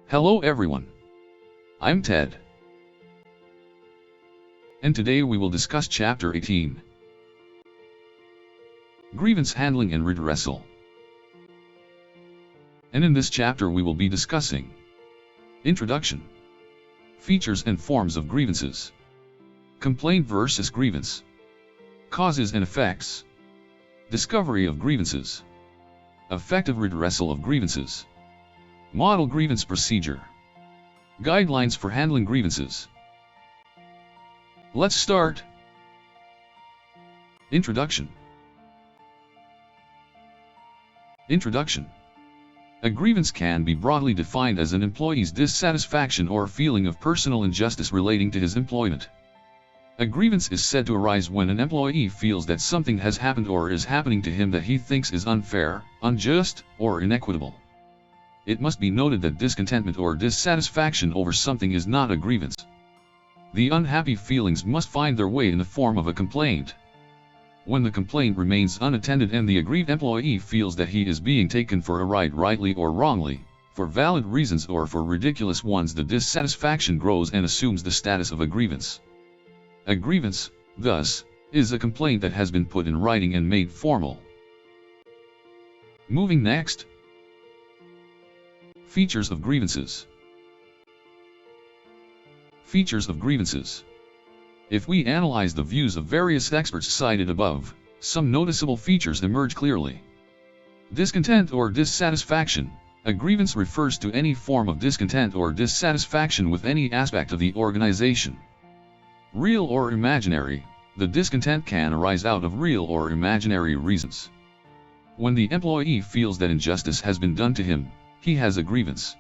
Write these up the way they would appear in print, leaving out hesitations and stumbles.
Hello everyone. I'm Ted. And today we will discuss Chapter 18. Grievance Handling and Redressal. And in this chapter we will be discussing Introduction, Features and Forms of Grievances, Complaint versus Grievance, Causes and Effects, Discovery of Grievances, Effective Redressal of Grievances, Model Grievance Procedure, Guidelines for Handling Grievances. Let's start. Introduction. Introduction. A grievance can be broadly defined as an employee's dissatisfaction or feeling of personal injustice relating to his employment. A grievance is said to arise when an employee feels that something has happened or is happening to him that he thinks is unfair, unjust, or inequitable. It must be noted that discontentment or dissatisfaction over something is not a grievance. The unhappy feelings must find their way in the form of a complaint. When the complaint remains unattended and the aggrieved employee feels that he is being taken for a ride rightly or wrongly, for valid reasons or for ridiculous ones, the dissatisfaction grows and assumes the status of a grievance. A grievance, thus, is a complaint that has been put in writing and made formal. Moving next. Features of grievances. Features of grievances. If we analyze the views of various experts cited above, some noticeable features emerge clearly. Discontent or dissatisfaction. A grievance refers to any form of discontent or dissatisfaction with any aspect of the organization. Real or imaginary. The discontent can arise out of real or imaginary reasons. When the employee feels that injustice has been done to him, he has a grievance.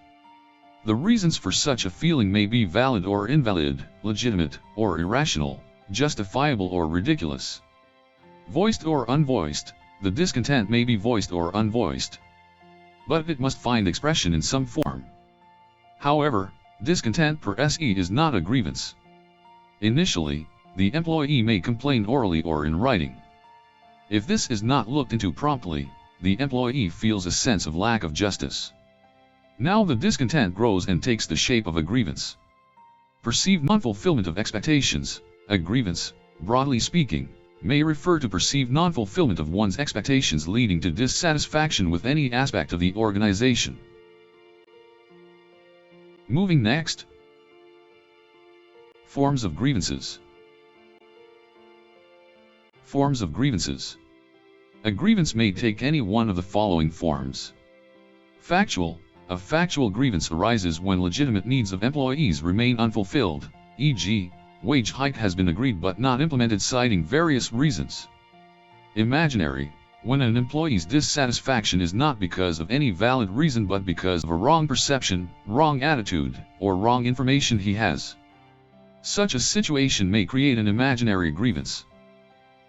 The reasons for such a feeling may be valid or invalid, legitimate or irrational, justifiable or ridiculous. Voiced or unvoiced. The discontent may be voiced or unvoiced, but it must find expression in some form. However, discontent per se is not a grievance. Initially, the employee may complain orally or in writing. If this is not looked into promptly, the employee feels a sense of lack of justice. Now the discontent grows and takes the shape of a grievance. Perceived non-fulfillment of expectations. A grievance, broadly speaking, may refer to perceived non-fulfillment of one's expectations leading to dissatisfaction with any aspect of the organization. Moving next. Forms of grievances. Forms of grievances. A grievance may take any one of the following forms. Factual. A factual grievance arises when legitimate needs of employees remain unfulfilled, e.g., wage hike has been agreed but not implemented citing various reasons. Imaginary. When an employee's dissatisfaction is not because of any valid reason but because of a wrong perception, wrong attitude, or wrong information he has. Such a situation may create an imaginary grievance.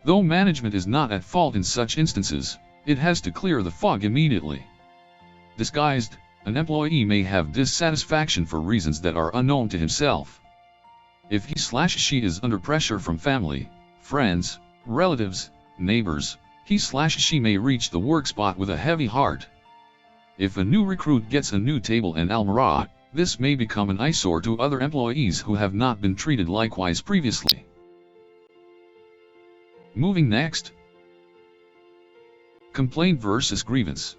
Though management is not at fault in such instances, it has to clear the fog immediately. Disguised. An employee may have dissatisfaction for reasons that are unknown to himself. If he/she is under pressure from family, friends, relatives, neighbors, he/she may reach the work spot with a heavy heart. If a new recruit gets a new table and almirah, this may become an eyesore to other employees who have not been treated likewise previously. Moving next. Complaint versus grievance.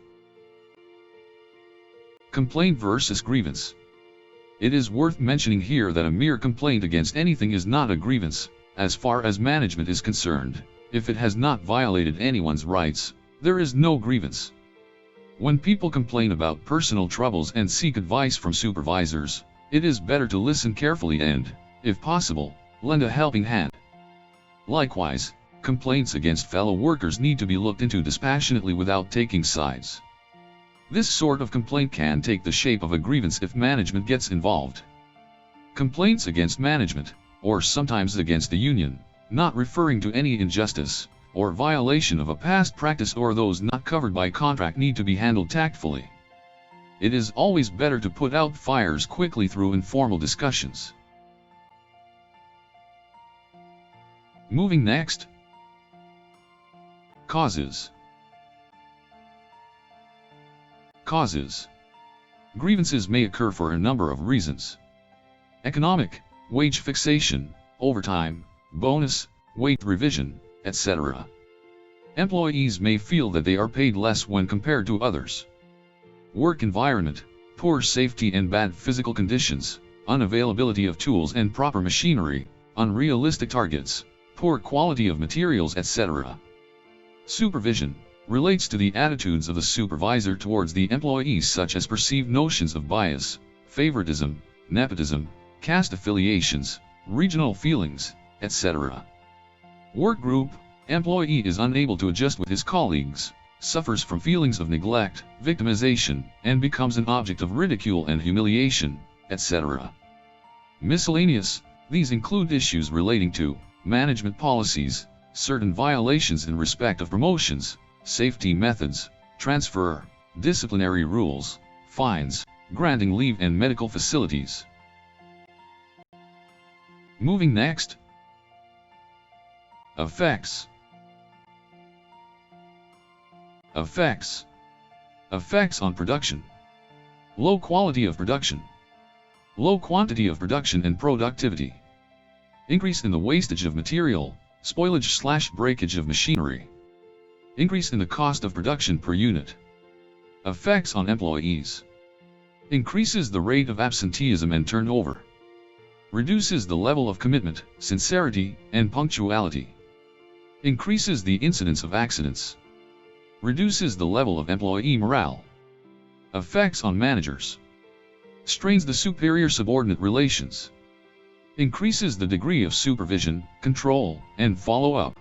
Complaint versus grievance. It is worth mentioning here that a mere complaint against anything is not a grievance, as far as management is concerned. If it has not violated anyone's rights, there is no grievance. When people complain about personal troubles and seek advice from supervisors, it is better to listen carefully and, if possible, lend a helping hand. Likewise, complaints against fellow workers need to be looked into dispassionately without taking sides. This sort of complaint can take the shape of a grievance if management gets involved. Complaints against management, or sometimes against the union, not referring to any injustice, or violation of a past practice or those not covered by contract need to be handled tactfully. It is always better to put out fires quickly through informal discussions. Moving next. Causes. Causes. Grievances may occur for a number of reasons: economic, wage fixation, overtime, bonus, wage revision, etc. Employees may feel that they are paid less when compared to others. Work environment, poor safety and bad physical conditions, unavailability of tools and proper machinery, unrealistic targets, poor quality of materials, etc. Supervision relates to the attitudes of the supervisor towards the employees, such as perceived notions of bias, favoritism, nepotism, caste affiliations, regional feelings, etc. Work group, employee is unable to adjust with his colleagues, suffers from feelings of neglect, victimization, and becomes an object of ridicule and humiliation, etc. Miscellaneous, these include issues relating to management policies, certain violations in respect of promotions, safety methods, transfer, disciplinary rules, fines, granting leave and medical facilities. Moving next. Effects. Effects. Effects on production. Low quality of production. Low quantity of production and productivity. Increase in the wastage of material, spoilage/breakage of machinery. Increase in the cost of production per unit. Effects on employees. Increases the rate of absenteeism and turnover. Reduces the level of commitment, sincerity, and punctuality. Increases the incidence of accidents. Reduces the level of employee morale. Effects on managers. Strains the superior-subordinate relations. Increases the degree of supervision, control, and follow-up.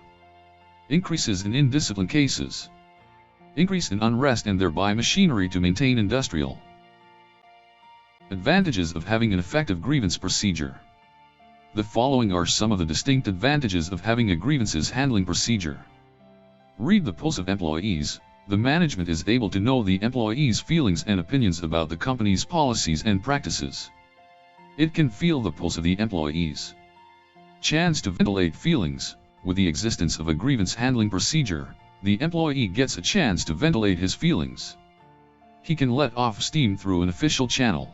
Increases in indiscipline cases. Increase in unrest and thereby machinery to maintain industrial. Advantages of having an effective grievance procedure. The following are some of the distinct advantages of having a grievances handling procedure. Read the pulse of employees. The management is able to know the employees' feelings and opinions about the company's policies and practices. It can feel the pulse of the employees. Chance to ventilate feelings. With the existence of a grievance handling procedure, the employee gets a chance to ventilate his feelings. He can let off steam through an official channel.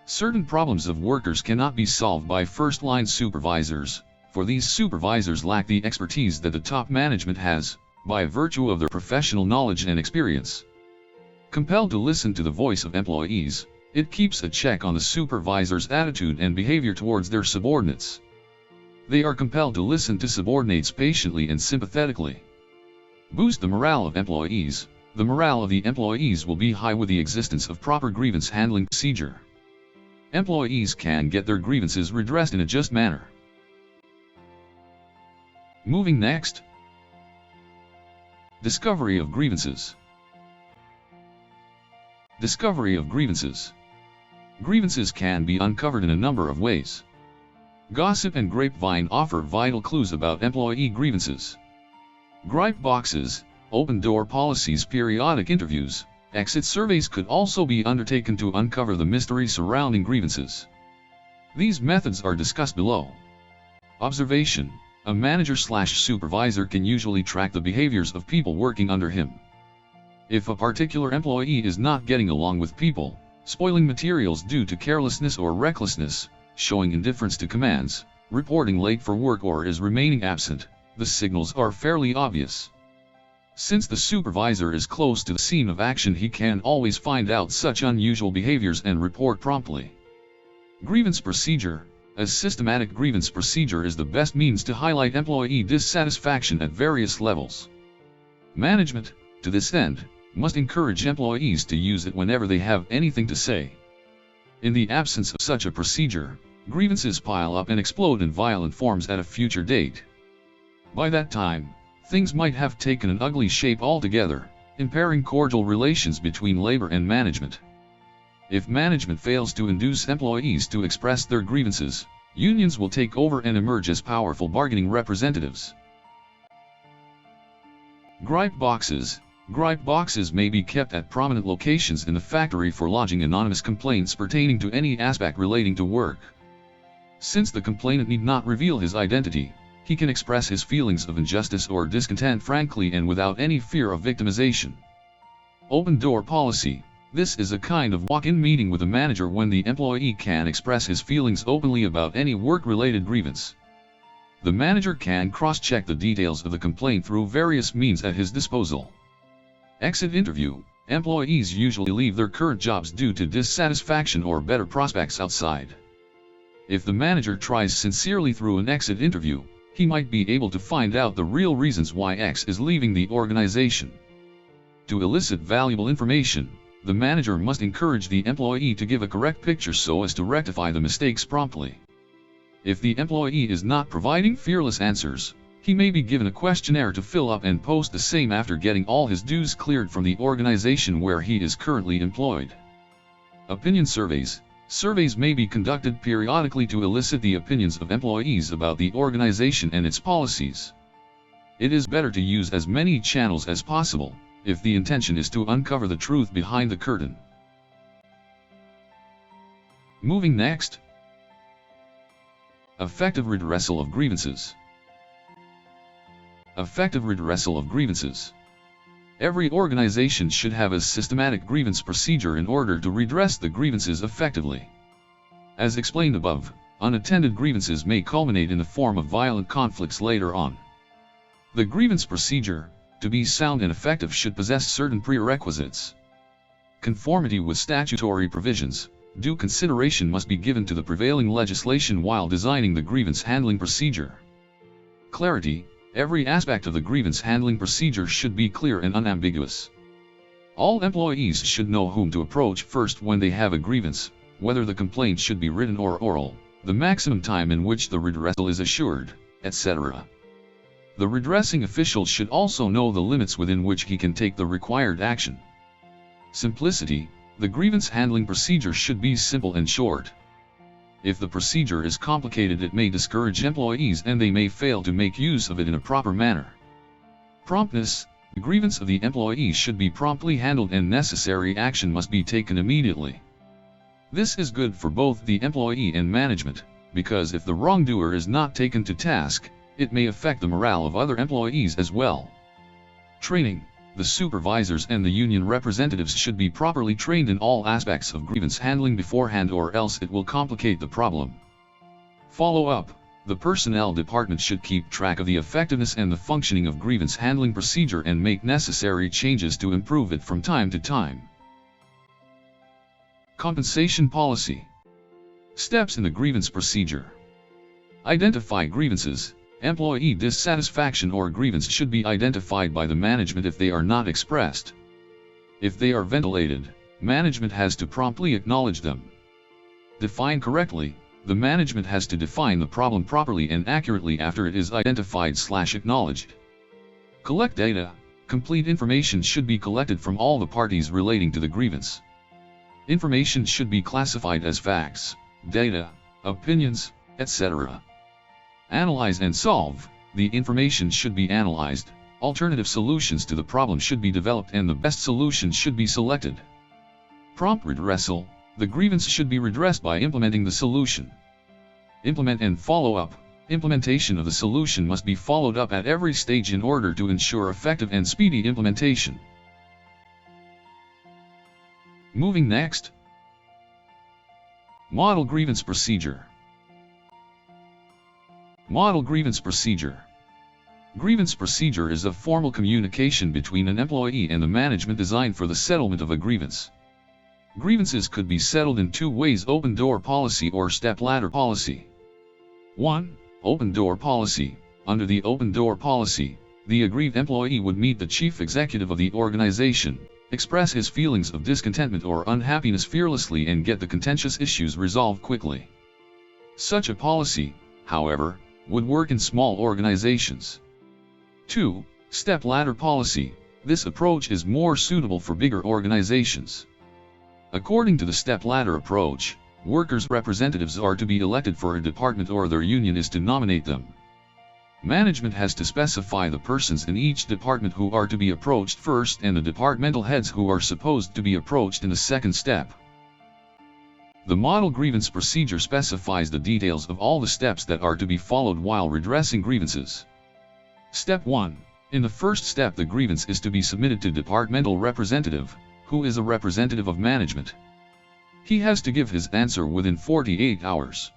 Certain problems of workers cannot be solved by first-line supervisors, for these supervisors lack the expertise that the top management has, by virtue of their professional knowledge and experience. Compelled to listen to the voice of employees, it keeps a check on the supervisor's attitude and behavior towards their subordinates. They are compelled to listen to subordinates patiently and sympathetically. Boost the morale of employees. The morale of the employees will be high with the existence of proper grievance handling procedure. Employees can get their grievances redressed in a just manner. Moving next. Discovery of grievances. Discovery of grievances. Grievances can be uncovered in a number of ways. Gossip and grapevine offer vital clues about employee grievances. Gripe boxes, open door policies, periodic interviews, exit surveys could also be undertaken to uncover the mystery surrounding grievances. These methods are discussed below. Observation. A manager/supervisor can usually track the behaviors of people working under him. If a particular employee is not getting along with people, spoiling materials due to carelessness or recklessness, showing indifference to commands, reporting late for work, or is remaining absent, the signals are fairly obvious. Since the supervisor is close to the scene of action, he can always find out such unusual behaviors and report promptly. Grievance procedure. A systematic grievance procedure is the best means to highlight employee dissatisfaction at various levels. Management, to this end, must encourage employees to use it whenever they have anything to say. In the absence of such a procedure, grievances pile up and explode in violent forms at a future date. By that time, things might have taken an ugly shape altogether, impairing cordial relations between labor and management. If management fails to induce employees to express their grievances, unions will take over and emerge as powerful bargaining representatives. Gripe boxes. Gripe boxes may be kept at prominent locations in the factory for lodging anonymous complaints pertaining to any aspect relating to work. Since the complainant need not reveal his identity, he can express his feelings of injustice or discontent frankly and without any fear of victimization. Open door policy. This is a kind of walk-in meeting with a manager when the employee can express his feelings openly about any work-related grievance. The manager can cross-check the details of the complaint through various means at his disposal. Exit interview. Employees usually leave their current jobs due to dissatisfaction or better prospects outside. If the manager tries sincerely through an exit interview, he might be able to find out the real reasons why X is leaving the organization. To elicit valuable information, the manager must encourage the employee to give a correct picture so as to rectify the mistakes promptly. If the employee is not providing fearless answers, he may be given a questionnaire to fill up and post the same after getting all his dues cleared from the organization where he is currently employed. Opinion surveys. Surveys may be conducted periodically to elicit the opinions of employees about the organization and its policies. It is better to use as many channels as possible, if the intention is to uncover the truth behind the curtain. Moving next. Effective redressal of grievances. Effective redressal of grievances. Every organization should have a systematic grievance procedure in order to redress the grievances effectively. As explained above, unattended grievances may culminate in the form of violent conflicts later on. The grievance procedure, to be sound and effective, should possess certain prerequisites. Conformity with statutory provisions. Due consideration must be given to the prevailing legislation while designing the grievance handling procedure. Clarity. Every aspect of the grievance handling procedure should be clear and unambiguous. All employees should know whom to approach first when they have a grievance, whether the complaint should be written or oral, the maximum time in which the redressal is assured, etc. The redressing official should also know the limits within which he can take the required action. Simplicity. The grievance handling procedure should be simple and short. If the procedure is complicated, it may discourage employees and they may fail to make use of it in a proper manner. Promptness. The grievance of the employee should be promptly handled and necessary action must be taken immediately. This is good for both the employee and management, because if the wrongdoer is not taken to task, it may affect the morale of other employees as well. Training. The supervisors and the union representatives should be properly trained in all aspects of grievance handling beforehand, or else it will complicate the problem. Follow up. The personnel department should keep track of the effectiveness and the functioning of grievance handling procedure and make necessary changes to improve it from time to time. Compensation policy. Steps in the grievance procedure. Identify grievances. Employee dissatisfaction or grievance should be identified by the management if they are not expressed. If they are ventilated, management has to promptly acknowledge them. Define correctly. The management has to define the problem properly and accurately after it is identified/acknowledged. Collect data. Complete information should be collected from all the parties relating to the grievance. Information should be classified as facts, data, opinions, etc. Analyze and solve. The information should be analyzed, alternative solutions to the problem should be developed and the best solution should be selected. Prompt redressal. The grievance should be redressed by implementing the solution. Implement and follow up. Implementation of the solution must be followed up at every stage in order to ensure effective and speedy implementation. Moving next. Model Grievance Procedure. Model Grievance Procedure. Grievance procedure is a formal communication between an employee and the management designed for the settlement of a grievance. Grievances could be settled in two ways: open door policy or step ladder policy. 1. Open door policy. Under the open door policy, the aggrieved employee would meet the chief executive of the organization, express his feelings of discontentment or unhappiness fearlessly and get the contentious issues resolved quickly. Such a policy, however, would work in small organizations. 2. Step ladder policy. This approach is more suitable for bigger organizations. According to the step ladder approach, workers' representatives are to be elected for a department or their union is to nominate them. Management has to specify the persons in each department who are to be approached first and the departmental heads who are supposed to be approached in the second step. The model grievance procedure specifies the details of all the steps that are to be followed while redressing grievances. Step 1. In the first step, the grievance is to be submitted to departmental representative, who is a representative of management. He has to give his answer within 48 hours.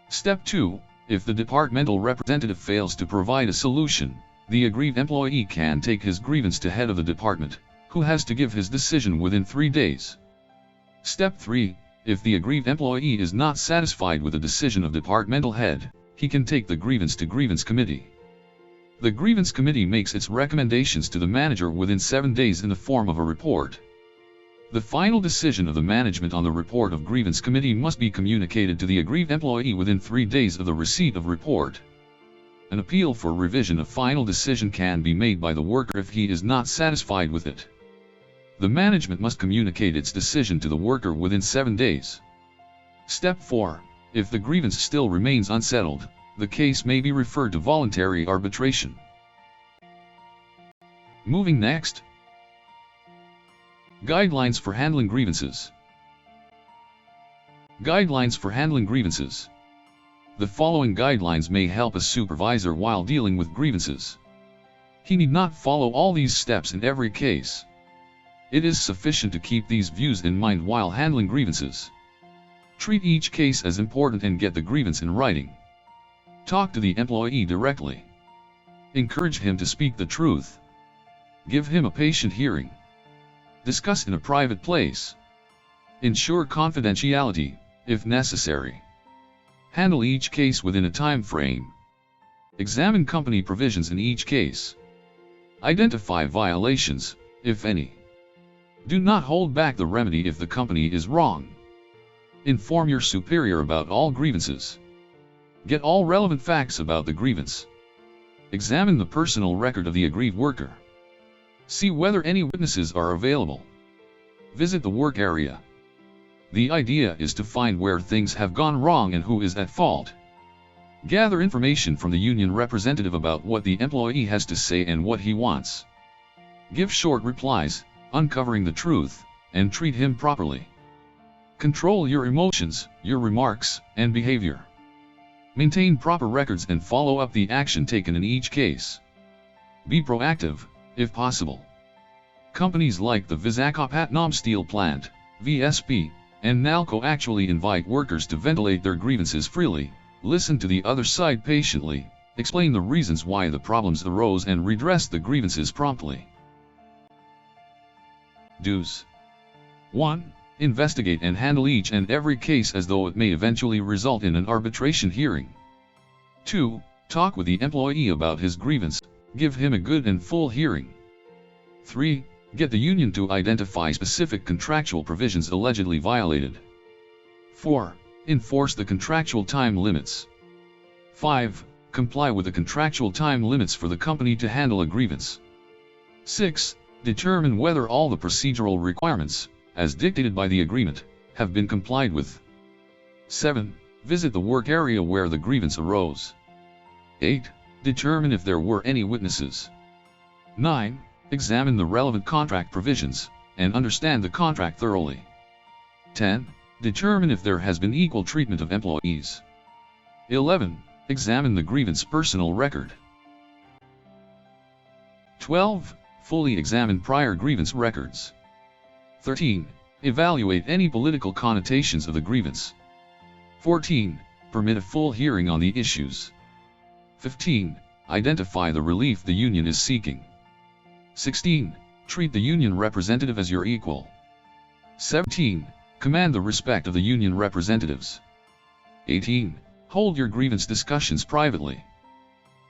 Step 2. If the departmental representative fails to provide a solution, the aggrieved employee can take his grievance to head of the department, who has to give his decision within 3 days. Step 3. If the aggrieved employee is not satisfied with the decision of departmental head, he can take the grievance to Grievance Committee. The Grievance Committee makes its recommendations to the manager within 7 days in the form of a report. The final decision of the management on the report of Grievance Committee must be communicated to the aggrieved employee within 3 days of the receipt of report. An appeal for revision of final decision can be made by the worker if he is not satisfied with it. The management must communicate its decision to the worker within 7 days. Step 4. If the grievance still remains unsettled, the case may be referred to voluntary arbitration. Moving next. Guidelines for handling grievances. Guidelines for handling grievances. The following guidelines may help a supervisor while dealing with grievances. He need not follow all these steps in every case. It is sufficient to keep these views in mind while handling grievances. Treat each case as important and get the grievance in writing. Talk to the employee directly. Encourage him to speak the truth. Give him a patient hearing. Discuss in a private place. Ensure confidentiality, if necessary. Handle each case within a time frame. Examine company provisions in each case. Identify violations, if any. Do not hold back the remedy if the company is wrong. Inform your superior about all grievances. Get all relevant facts about the grievance. Examine the personal record of the aggrieved worker. See whether any witnesses are available. Visit the work area. The idea is to find where things have gone wrong and who is at fault. Gather information from the union representative about what the employee has to say and what he wants. Give short replies, uncovering the truth, and treat him properly. Control your emotions, your remarks, and behavior. Maintain proper records and follow up the action taken in each case. Be proactive, if possible. Companies like the Visakhapatnam Steel Plant, VSP, and NALCO actually invite workers to ventilate their grievances freely, listen to the other side patiently, explain the reasons why the problems arose and redress the grievances promptly. Do's. 1. Investigate and handle each and every case as though it may eventually result in an arbitration hearing. 2. Talk with the employee about his grievance, give him a good and full hearing. 3. Get the union to identify specific contractual provisions allegedly violated. 4. Enforce the contractual time limits. 5. Comply with the contractual time limits for the company to handle a grievance. 6. Determine whether all the procedural requirements, as dictated by the agreement, have been complied with. 7. Visit the work area where the grievance arose. 8. Determine if there were any witnesses. 9. Examine the relevant contract provisions, and understand the contract thoroughly. 10. Determine if there has been equal treatment of employees. 11. Examine the grievance personal record. 12. Fully examine prior grievance records. 13. Evaluate any political connotations of the grievance. 14. Permit a full hearing on the issues. 15. Identify the relief the union is seeking. 16. Treat the union representative as your equal. 17. Command the respect of the union representatives. 18. Hold your grievance discussions privately.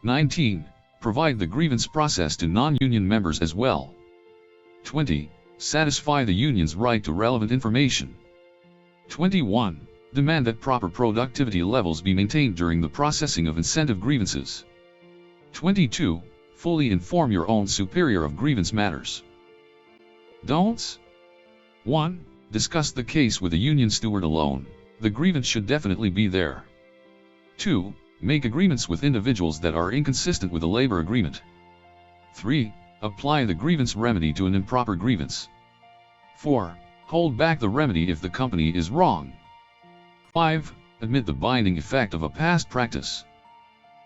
19. Provide the grievance process to non-union members as well. 20. Satisfy the union's right to relevant information. 21. Demand that proper productivity levels be maintained during the processing of incentive grievances. 22. Fully inform your own superior of grievance matters. Don'ts. 1. Discuss the case with the union steward alone. The grievance should definitely be there. 2. Make agreements with individuals that are inconsistent with the labor agreement. 3. Apply the grievance remedy to an improper grievance. 4. Hold back the remedy if the company is wrong. 5. Admit the binding effect of a past practice.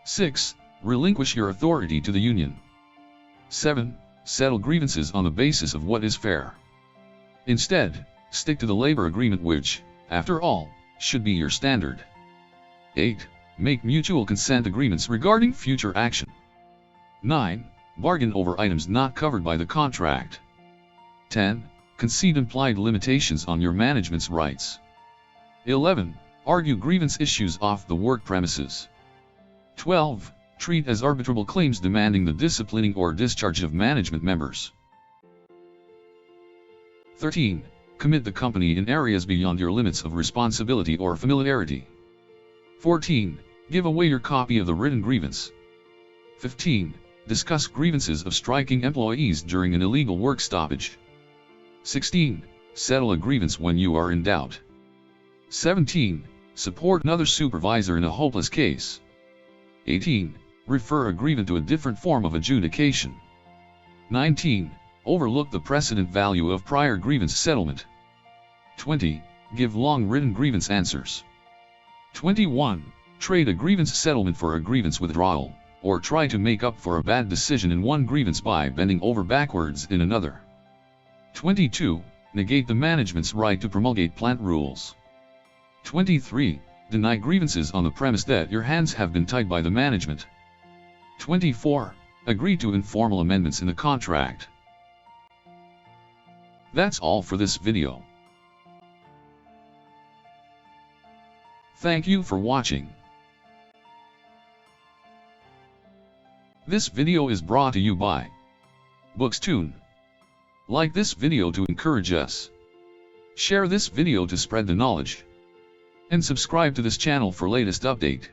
6. Relinquish your authority to the union. 7. Settle grievances on the basis of what is fair. Instead, stick to the labor agreement which, after all, should be your standard. 8. Make mutual consent agreements regarding future action. 9. Bargain over items not covered by the contract. 10. Concede implied limitations on your management's rights. 11. Argue grievance issues off the work premises. 12. Treat as arbitrable claims demanding the disciplining or discharge of management members. 13. Commit the company in areas beyond your limits of responsibility or familiarity. 14. Give away your copy of the written grievance. 15. Discuss grievances of striking employees during an illegal work stoppage. 16. Settle a grievance when you are in doubt. 17. Support another supervisor in a hopeless case. 18. Refer a grievant to a different form of adjudication. 19. Overlook the precedent value of prior grievance settlement. 20. Give long written grievance answers. 21. Trade a grievance settlement for a grievance withdrawal, or try to make up for a bad decision in one grievance by bending over backwards in another. 22. Negate the management's right to promulgate plant rules. 23. Deny grievances on the premise that your hands have been tied by the management. 24. Agree to informal amendments in the contract. That's all for this video. Thank you for watching. This video is brought to you by Bookstune. Like this video to encourage us. Share this video to spread the knowledge. And subscribe to this channel for latest update.